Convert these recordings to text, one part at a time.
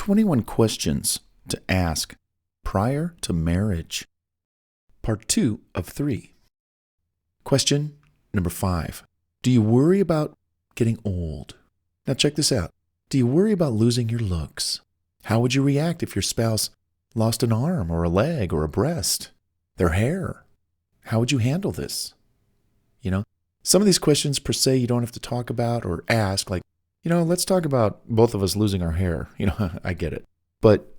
21 questions to ask prior to marriage. Part 2 of 3. Question number 5. Do you worry about getting old? Now check this out. Do you worry about losing your looks? How would you react if your spouse lost an arm or a leg or a breast, their hair? How would you handle this? Some of these questions per se you don't have to talk about or ask, like, let's talk about both of us losing our hair. I get it. But,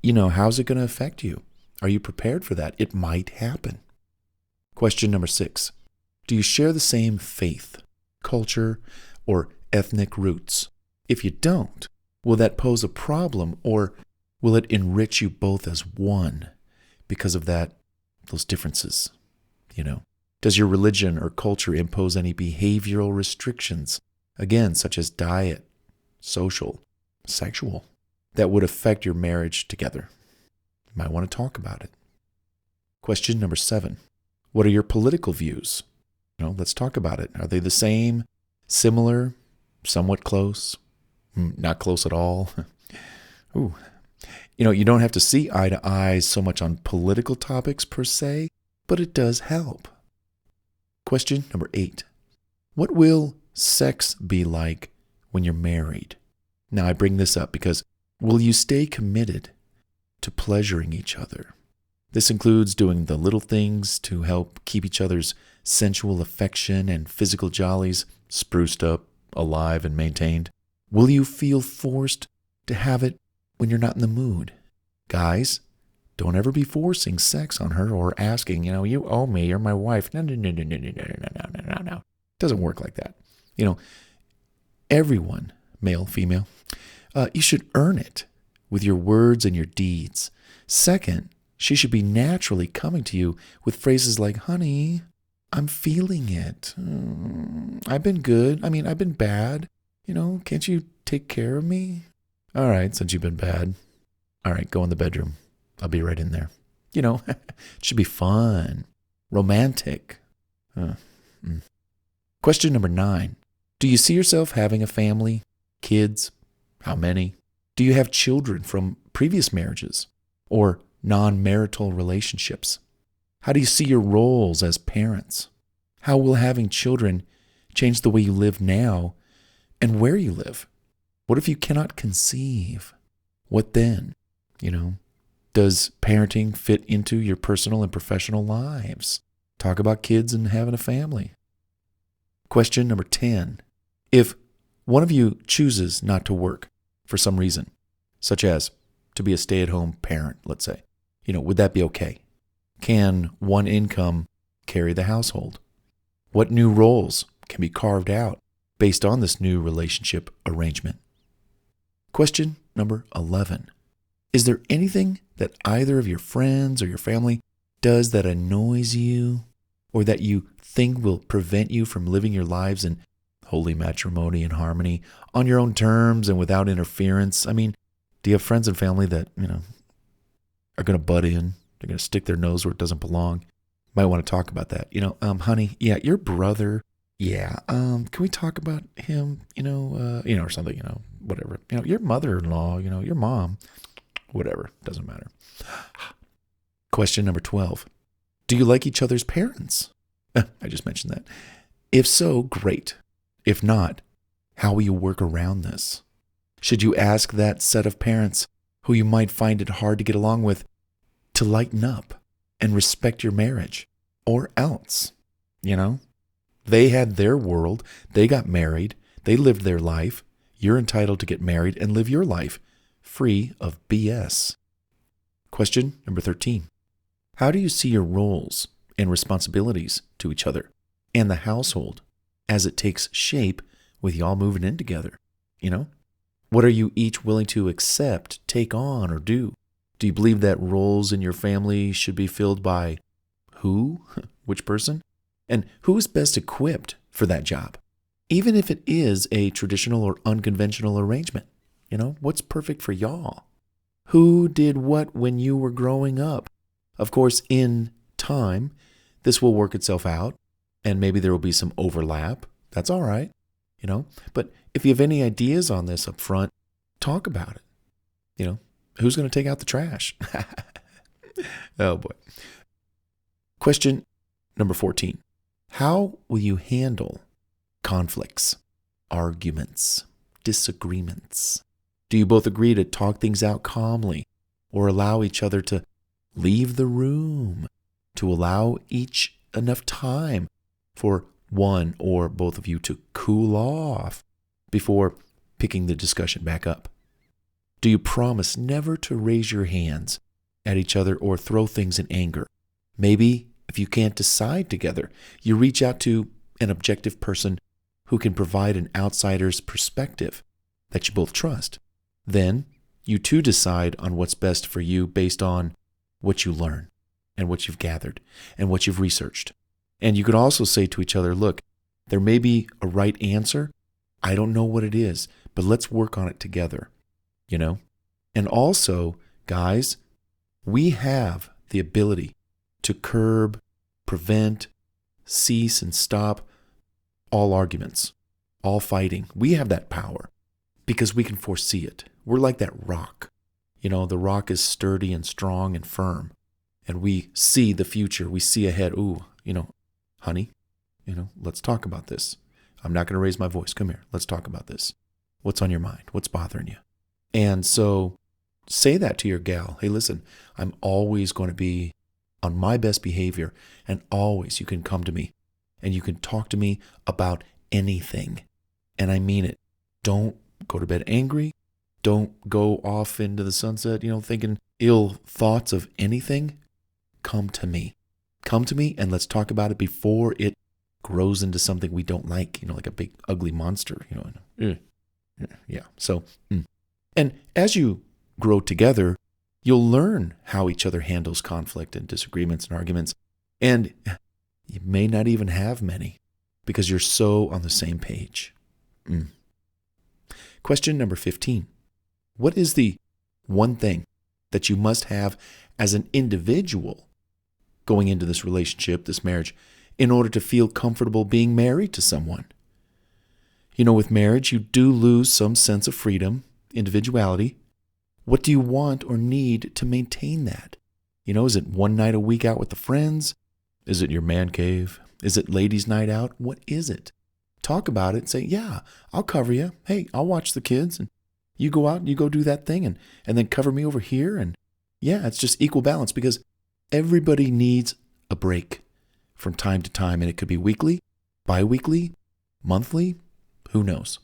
how's it going to affect you? Are you prepared for that? It might happen. Question number 6. Do you share the same faith, culture, or ethnic roots? If you don't, will that pose a problem, or will it enrich you both as one because of those differences? Does your religion or culture impose any behavioral restrictions, again, such as diet, social, sexual, that would affect your marriage together? You might want to talk about it. Question number 7. What are your political views? Let's talk about it. Are they the same, similar, somewhat close, not close at all? Ooh. You don't have to see eye to eye so much on political topics per se, but it does help. Question number 8. What will sex be like when you're married? Now, I bring this up because will you stay committed to pleasuring each other? This includes doing the little things to help keep each other's sensual affection and physical jollies spruced up, alive, and maintained. Will you feel forced to have it when you're not in the mood? Guys, don't ever be forcing sex on her or asking, you owe me, you're my wife. No. It doesn't work like that. Everyone, male, female, you should earn it with your words and your deeds. Second, she should be naturally coming to you with phrases like, honey, I'm feeling it. I've been good. I've been bad. Can't you take care of me? All right, since you've been bad. All right, go in the bedroom. I'll be right in there. It should be fun, romantic. Question number 9. Do you see yourself having a family, kids? How many? Do you have children from previous marriages or non-marital relationships? How do you see your roles as parents? How will having children change the way you live now and where you live? What if you cannot conceive? What then? Does parenting fit into your personal and professional lives? Talk about kids and having a family. Question number 10. If one of you chooses not to work for some reason, such as to be a stay-at-home parent, let's say, would that be okay? Can one income carry the household? What new roles can be carved out based on this new relationship arrangement? Question number 11. Is there anything that either of your friends or your family does that annoys you or that you think will prevent you from living your lives in holy matrimony and harmony on your own terms and without interference? Do you have friends and family that, are going to butt in? They're going to stick their nose where it doesn't belong? Might want to talk about that. Honey, your brother, can we talk about him, or something, whatever. Your mother-in-law, your mom. Whatever, doesn't matter. Question number 12. Do you like each other's parents? I just mentioned that. If so, great. If not, how will you work around this? Should you ask that set of parents who you might find it hard to get along with to lighten up and respect your marriage? Or else, they had their world, they got married, they lived their life. You're entitled to get married and live your life free of BS. Question number 13. How do you see your roles and responsibilities to each other and the household as it takes shape with y'all moving in together? What are you each willing to accept, take on, or do? Do you believe that roles in your family should be filled by who? Which person? And who is best equipped for that job? Even if it is a traditional or unconventional arrangement. What's perfect for y'all? Who did what when you were growing up? Of course, in time, this will work itself out, and maybe there will be some overlap. That's all right, But if you have any ideas on this up front, talk about it. Who's going to take out the trash? Oh boy. Question number 14. How will you handle conflicts, arguments, disagreements? Do you both agree to talk things out calmly or allow each other to leave the room, to allow each enough time for one or both of you to cool off before picking the discussion back up? Do you promise never to raise your hands at each other or throw things in anger? Maybe if you can't decide together, you reach out to an objective person who can provide an outsider's perspective that you both trust. Then you two decide on what's best for you based on what you learn and what you've gathered and what you've researched. And you could also say to each other, look, there may be a right answer. I don't know what it is, but let's work on it together, And also, guys, we have the ability to curb, prevent, cease, and stop all arguments, all fighting. We have that power because we can foresee it. We're like that rock. The rock is sturdy and strong and firm. And we see the future. We see ahead. Ooh, honey, let's talk about this. I'm not going to raise my voice. Come here. Let's talk about this. What's on your mind? What's bothering you? And so say that to your gal. Hey, listen, I'm always going to be on my best behavior, and always you can come to me and you can talk to me about anything. And I mean it. Don't go to bed angry. Don't go off into the sunset, thinking ill thoughts of anything. Come to me. Come to me and let's talk about it before it grows into something we don't like, like a big ugly monster, Yeah. So, and as you grow together, you'll learn how each other handles conflict and disagreements and arguments. And you may not even have many because you're so on the same page. Question number 15. What is the one thing that you must have as an individual going into this relationship, this marriage, in order to feel comfortable being married to someone? With marriage, you do lose some sense of freedom, individuality. What do you want or need to maintain that? Is it one night a week out with the friends? Is it your man cave? Is it ladies' night out? What is it? Talk about it. Say, yeah, I'll cover you. Hey, I'll watch the kids. And you go out and you go do that thing and then cover me over here. And yeah, it's just equal balance because everybody needs a break from time to time. And it could be weekly, bi-weekly, monthly. Who knows?